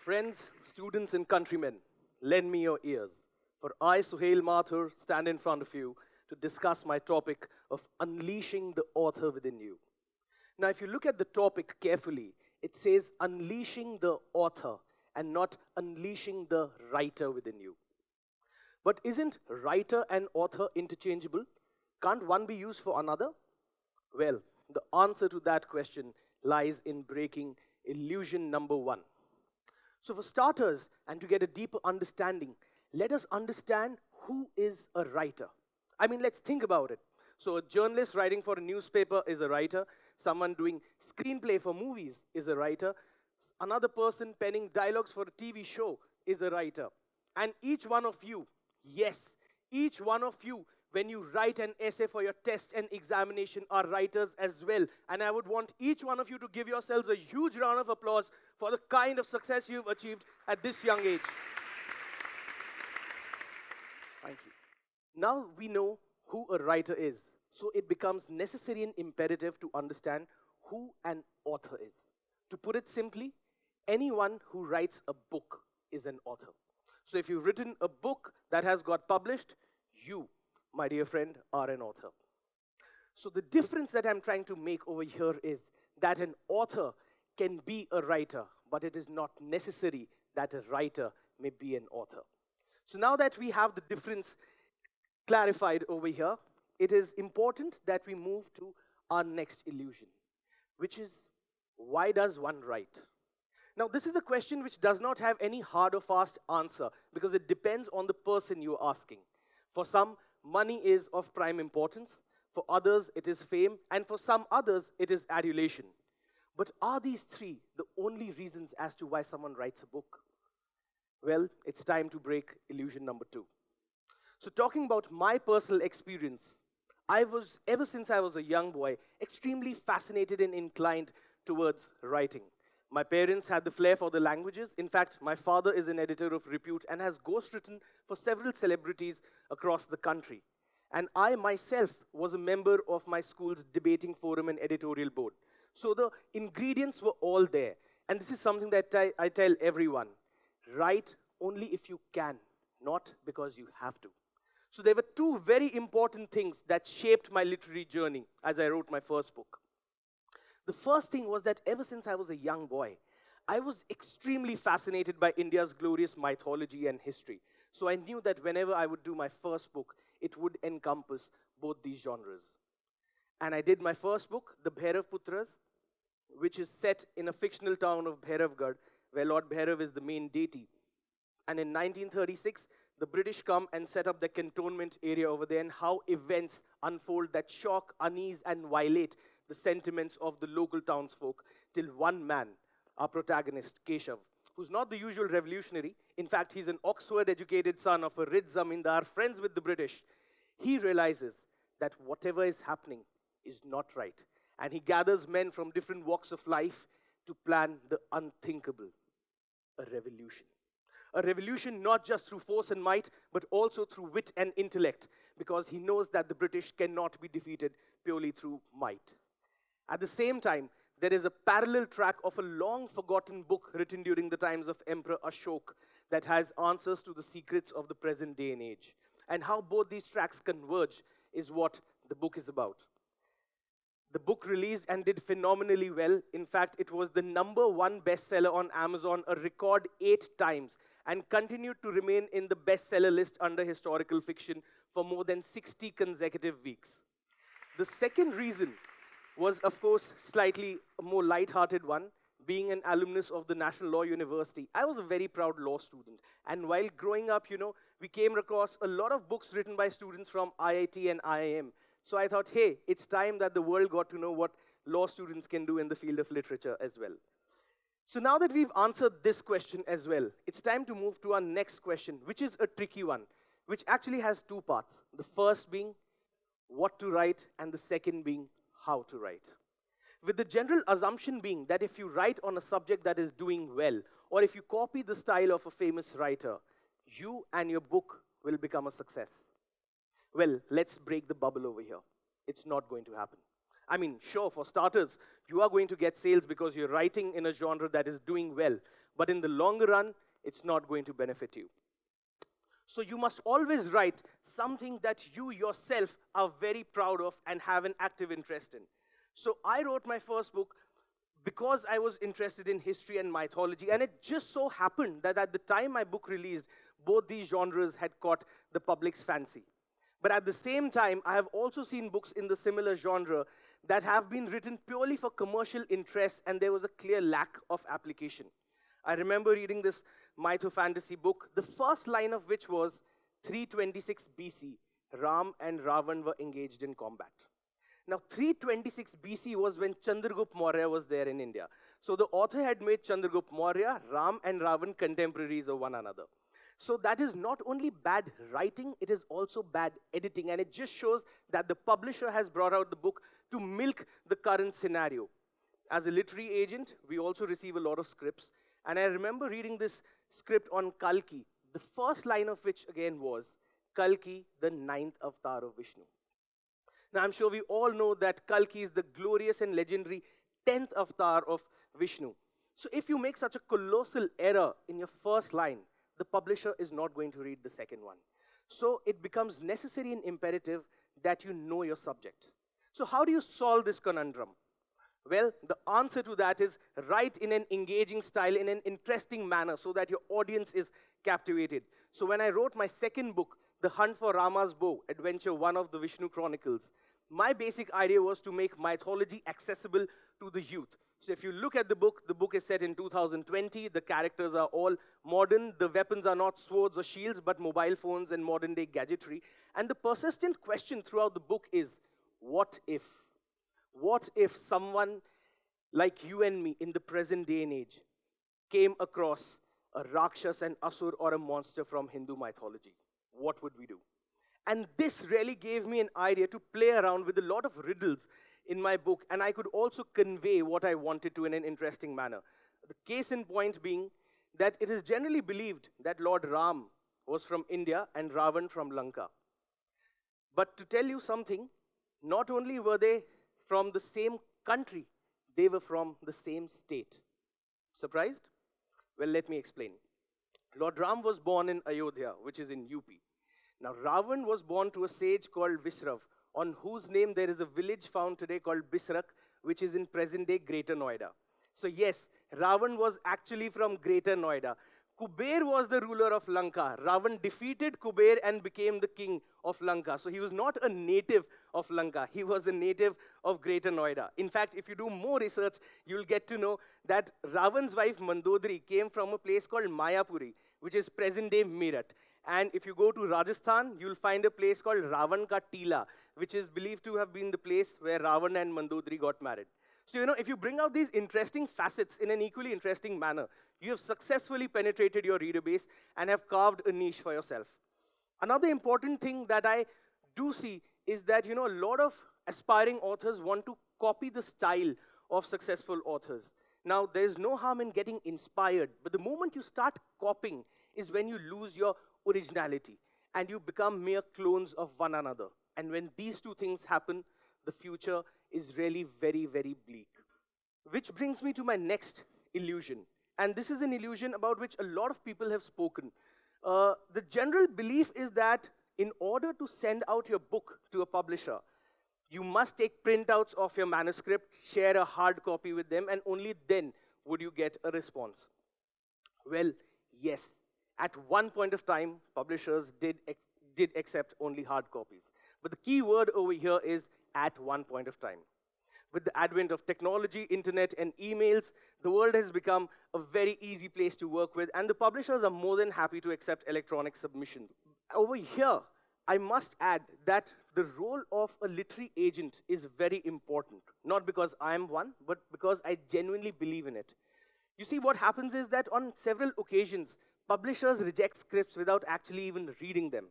Friends, students, and countrymen, lend me your ears, for I, Suhail Mathur, stand in front of you to discuss my topic of unleashing the author within you. Now, if you look at the topic carefully, it says unleashing the author and not unleashing the writer within you. But isn't writer and author interchangeable? Can't one be used for another? Well, the answer to that question lies in breaking illusion number one. So for starters, and to get a deeper understanding, let us understand who is a writer. I mean, let's think about it. So a journalist writing for a newspaper is a writer. Someone doing screenplay for movies is a writer. Another person penning dialogues for a TV show is a writer. And each one of you, yes, each one of you, when you write an essay for your test and examination, are writers as well. And I would want each one of you to give yourselves a huge round of applause for the kind of success you've achieved at this young age. Thank you. Now we know who a writer is, so it becomes necessary and imperative to understand who an author is. To put it simply, anyone who writes a book is an author. So if you've written a book that has got published, you, my dear friend, are an author. So the difference that I'm trying to make over here is that an author can be a writer, but it is not necessary that a writer may be an author. So now that we have the difference clarified over here, it is important that we move to our next illusion, which is, why does one write? Now, this is a question which does not have any hard or fast answer because it depends on the person you're asking. For some, money is of prime importance. For others, it is fame. And for some others, it is adulation. But are these three the only reasons as to why someone writes a book? Well, it's time to break illusion number two. So talking about my personal experience, ever since I was a young boy, extremely fascinated and inclined towards writing. My parents had the flair for the languages. In fact, my father is an editor of repute and has ghostwritten for several celebrities across the country. And I myself was a member of my school's debating forum and editorial board. So the ingredients were all there. And this is something that I tell everyone. Write only if you can, not because you have to. So there were two very important things that shaped my literary journey as I wrote my first book. The first thing was that ever since I was a young boy, I was extremely fascinated by India's glorious mythology and history. So I knew that whenever I would do my first book, it would encompass both these genres. And I did my first book, The Bhairav Putras, which is set in a fictional town of Bhairavgarh, where Lord Bhairav is the main deity. And in 1936, the British come and set up the cantonment area over there, and how events unfold that shock, unease, and violate the sentiments of the local townsfolk, till one man, our protagonist, Keshav, who's not the usual revolutionary, in fact, he's an Oxford-educated son of a rich zamindar, friends with the British, he realizes that whatever is happening is not right. And he gathers men from different walks of life to plan the unthinkable, a revolution. A revolution not just through force and might, but also through wit and intellect, because he knows that the British cannot be defeated purely through might. At the same time, there is a parallel track of a long-forgotten book written during the times of Emperor Ashok that has answers to the secrets of the present day and age. And how both these tracks converge is what the book is about. The book released and did phenomenally well. In fact, it was the #1 bestseller on Amazon a record 8 times and continued to remain in the bestseller list under historical fiction for more than 60 consecutive weeks. The second reason was, of course, slightly a more light-hearted one. Being an alumnus of the National Law University, I was a very proud law student. And while growing up, we came across a lot of books written by students from IIT and IIM. So I thought, hey, it's time that the world got to know what law students can do in the field of literature as well. So now that we've answered this question as well, it's time to move to our next question, which is a tricky one, which actually has two parts. The first being what to write, and the second being how to write. With the general assumption being that if you write on a subject that is doing well, or if you copy the style of a famous writer, you and your book will become a success. Well, let's break the bubble over here. It's not going to happen. I mean, sure, for starters, you are going to get sales because you're writing in a genre that is doing well. but in the longer run, it's not going to benefit you. So you must always write something that you yourself are very proud of and have an active interest in. So I wrote my first book because I was interested in history and mythology, and it just so happened that at the time my book released, both these genres had caught the public's fancy. But at the same time, I have also seen books in the similar genre that have been written purely for commercial interest, and there was a clear lack of application. I remember reading this mytho-fantasy book, the first line of which was 326 BC, Ram and Ravan were engaged in combat. Now, 326 BC was when Chandragupta Maurya was there in India. So the author had made Chandragupta Maurya, Ram and Ravan contemporaries of one another. So that is not only bad writing, it is also bad editing. And it just shows that the publisher has brought out the book to milk the current scenario. As a literary agent, we also receive a lot of scripts. And I remember reading this script on Kalki, the first line of which again was, Kalki, the ninth avatar of Vishnu. Now I'm sure we all know that Kalki is the glorious and legendary 10th avatar of Vishnu. So if you make such a colossal error in your first line, the publisher is not going to read the second one. So it becomes necessary and imperative that you know your subject. So how do you solve this conundrum? Well, the answer to that is write in an engaging style, in an interesting manner, so that your audience is captivated. So when I wrote my second book, The Hunt for Rama's Bow, Adventure 1 of the Vishnu Chronicles, my basic idea was to make mythology accessible to the youth. So if you look at the book is set in 2020, the characters are all modern, the weapons are not swords or shields, but mobile phones and modern day gadgetry. And the persistent question throughout the book is, what if? What if someone like you and me in the present day and age came across a Rakshas, an Asur, or a monster from Hindu mythology? What would we do? And this really gave me an idea to play around with a lot of riddles in my book, and I could also convey what I wanted to in an interesting manner. The case in point being that it is generally believed that Lord Ram was from India and Ravan from Lanka. But to tell you something, not only were they from the same country, they were from the same state. Surprised? Well, let me explain. Lord Ram was born in Ayodhya, which is in UP. Now, Ravan was born to a sage called Visrav, on whose name there is a village found today called Bisrak, which is in present-day Greater Noida. So yes, Ravan was actually from Greater Noida. Kuber was the ruler of Lanka. Ravan defeated Kuber and became the king of Lanka. So he was not a native of Lanka. He was a native of Greater Noida. In fact, if you do more research, you'll get to know that Ravan's wife Mandodari came from a place called Mayapuri, which is present-day Meerut. And if you go to Rajasthan, you'll find a place called Ravan Ka Tila, which is believed to have been the place where Ravan and Mandodari got married. So, if you bring out these interesting facets in an equally interesting manner, you have successfully penetrated your reader base and have carved a niche for yourself. Another important thing that I do see is that, a lot of aspiring authors want to copy the style of successful authors. Now, there is no harm in getting inspired, but the moment you start copying is when you lose your originality and you become mere clones of one another. And when these two things happen, the future is really very, very bleak. Which brings me to my next illusion. And this is an illusion about which a lot of people have spoken. The general belief is that in order to send out your book to a publisher, you must take printouts of your manuscript, share a hard copy with them, and only then would you get a response. Well, yes. At one point of time, publishers did accept only hard copies. But the key word over here is at one point of time. With the advent of technology, internet, and emails, the world has become a very easy place to work with, and the publishers are more than happy to accept electronic submissions. Over here, I must add that the role of a literary agent is very important. Not because I am one, but because I genuinely believe in it. You see, what happens is that on several occasions, publishers reject scripts without actually even reading them.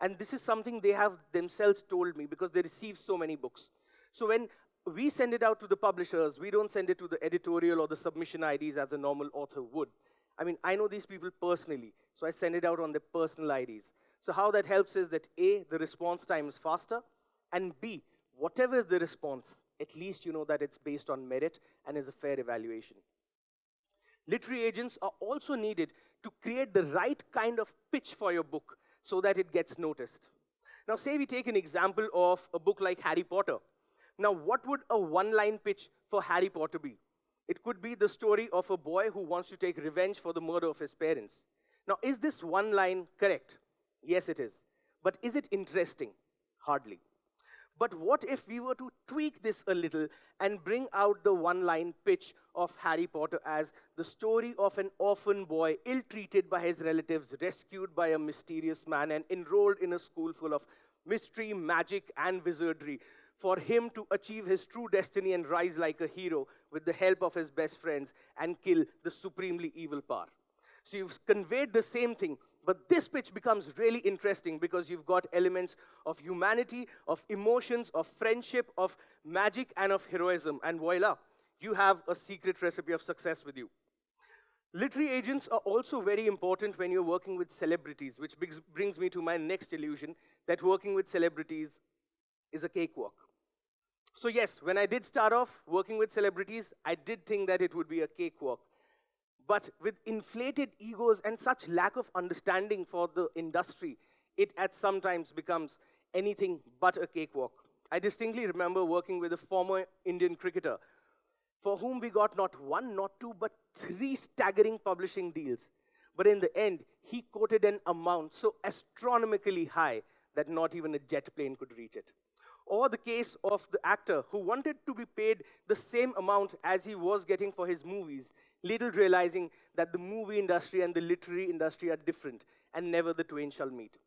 And this is something they have themselves told me because they receive so many books. So when we send it out to the publishers, we don't send it to the editorial or the submission IDs as a normal author would. I mean, I know these people personally, so I send it out on their personal IDs. So how that helps is that A, the response time is faster, and B, whatever is the response, at least you know that it's based on merit and is a fair evaluation. Literary agents are also needed to create the right kind of pitch for your book so that it gets noticed. Now, say we take an example of a book like Harry Potter. Now, what would a one-line pitch for Harry Potter be? It could be the story of a boy who wants to take revenge for the murder of his parents. Now, is this one line correct? Yes, it is. But is it interesting? Hardly. But what if we were to tweak this a little and bring out the one-line pitch of Harry Potter as the story of an orphan boy ill-treated by his relatives, rescued by a mysterious man, and enrolled in a school full of mystery, magic, and wizardry, for him to achieve his true destiny and rise like a hero with the help of his best friends and kill the supremely evil power. So you've conveyed the same thing, but this pitch becomes really interesting because you've got elements of humanity, of emotions, of friendship, of magic, and of heroism. And voila, you have a secret recipe of success with you. Literary agents are also very important when you're working with celebrities, which brings me to my next illusion, that working with celebrities is a cakewalk. So yes, when I did start off working with celebrities, I did think that it would be a cakewalk. But with inflated egos and such lack of understanding for the industry, it at sometimes becomes anything but a cakewalk. I distinctly remember working with a former Indian cricketer for whom we got not one, not two, but 3 staggering publishing deals. But in the end, he quoted an amount so astronomically high that not even a jet plane could reach it. Or the case of the actor who wanted to be paid the same amount as he was getting for his movies, little realizing that the movie industry and the literary industry are different, and never the twain shall meet.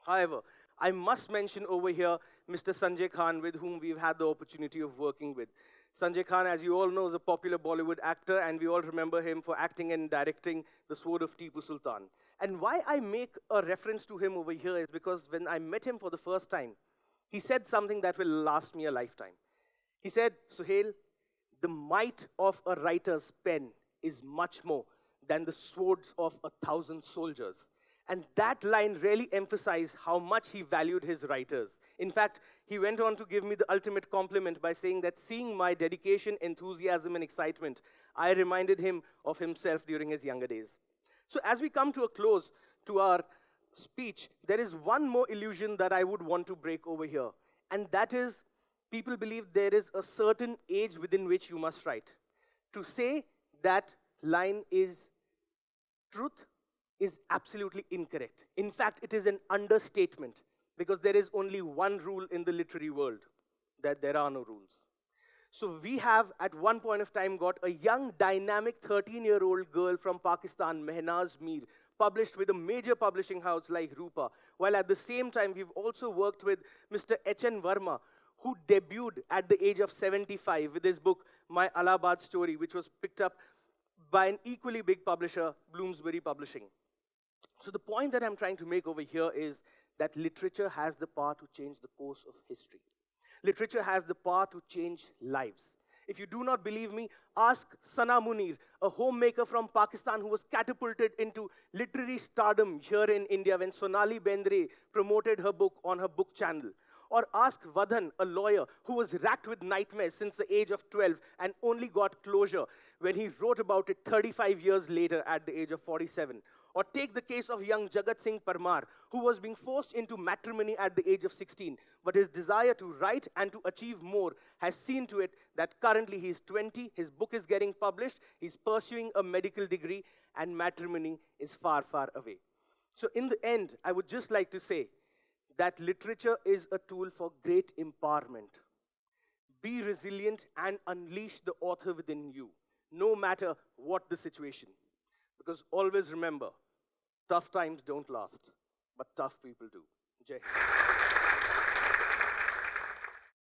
However, I must mention over here Mr. Sanjay Khan, with whom we've had the opportunity of working with. Sanjay Khan, as you all know, is a popular Bollywood actor, and we all remember him for acting and directing The Sword of Tipu Sultan. And why I make a reference to him over here is because when I met him for the first time, he said something that will last me a lifetime. He said, Suhail, the might of a writer's pen is much more than the swords of 1,000 soldiers. And that line really emphasized how much he valued his writers. In fact, he went on to give me the ultimate compliment by saying that seeing my dedication, enthusiasm, and excitement, I reminded him of himself during his younger days. So as we come to a close to our speech, there is one more illusion that I would want to break over here. And that is, people believe there is a certain age within which you must write. To say that line is truth is absolutely incorrect. In fact, it is an understatement, because there is only one rule in the literary world, that there are no rules. So we have, at one point of time, got a young, dynamic 13-year-old girl from Pakistan, Mehnaz Mir, published with a major publishing house like Rupa, while at the same time, we've also worked with Mr. H.N. Verma, who debuted at the age of 75 with his book, My Allahabad Story, which was picked up by an equally big publisher, Bloomsbury Publishing. So the point that I'm trying to make over here is that literature has the power to change the course of history. Literature has the power to change lives. If you do not believe me, ask Sana Munir, a homemaker from Pakistan who was catapulted into literary stardom here in India when Sonali Bendre promoted her book on her book channel. Or ask Vadhan, a lawyer who was racked with nightmares since the age of 12 and only got closure when he wrote about it 35 years later at the age of 47. Or take the case of young Jagat Singh Parmar, who was being forced into matrimony at the age of 16, but his desire to write and to achieve more has seen to it that currently he is 20, his book is getting published, he's pursuing a medical degree, and matrimony is far, far away. So in the end, I would just like to say that literature is a tool for great empowerment. Be resilient and unleash the author within you, no matter what the situation. Because always remember, tough times don't last, but tough people do. Jai Hind.